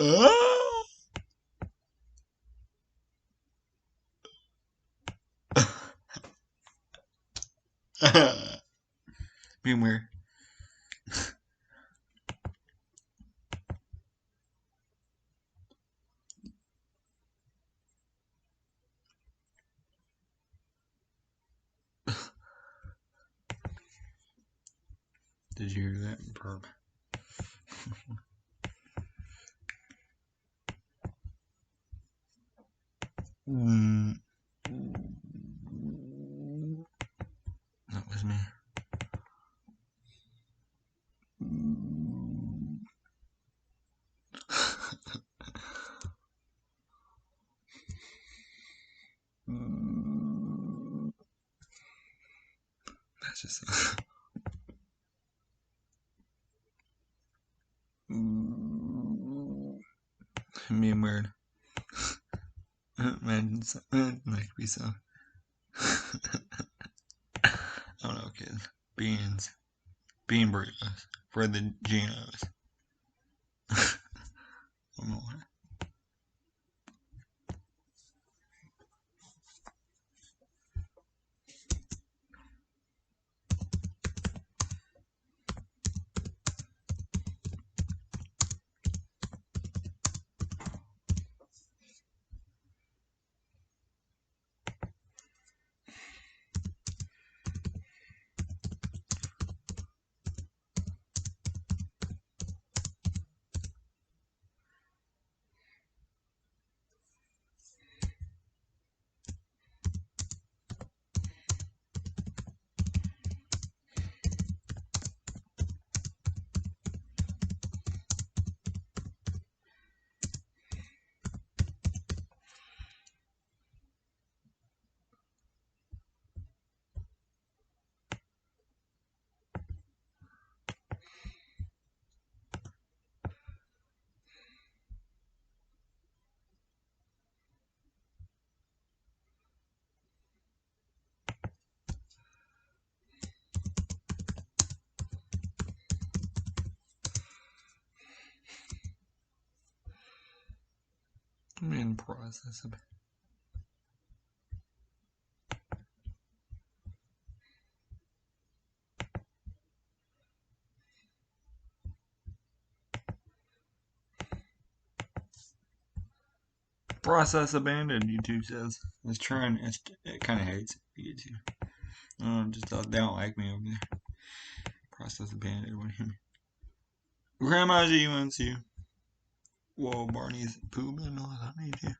Oh! Being weird. Did you hear that burp? That was me. That's just being weird. Imagine something like be so. I don't know, kids. Bean burritos for the Genos. I don't know why. I'm in process of process abandoned. YouTube says it's trying. It kind of hates YouTube. Just they don't like me over there. Process abandoned. What do you mean? Grandma G wants you. Whoa, Barney's pooping. No, I don't need you.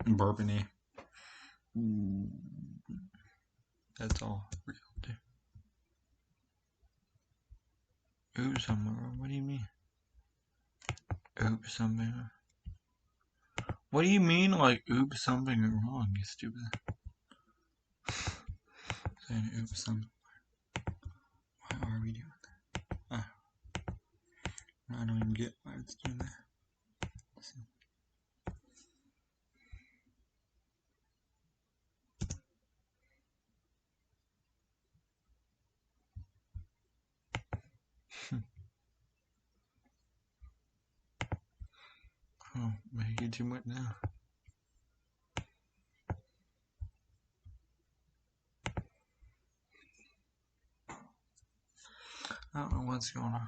I'm burping it. That's all real, too. Oops, something wrong. What do you mean? Oops, something. What do you mean, like, oops, something wrong, you stupid? Saying oops, something. Why are we doing that? I don't even get why it's doing that. Oh, make it too much now. I don't know what's going on.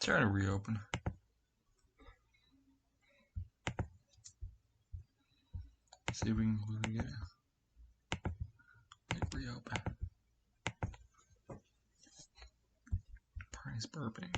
Try to reopen. See if we can get it. Like reopen. Price burping.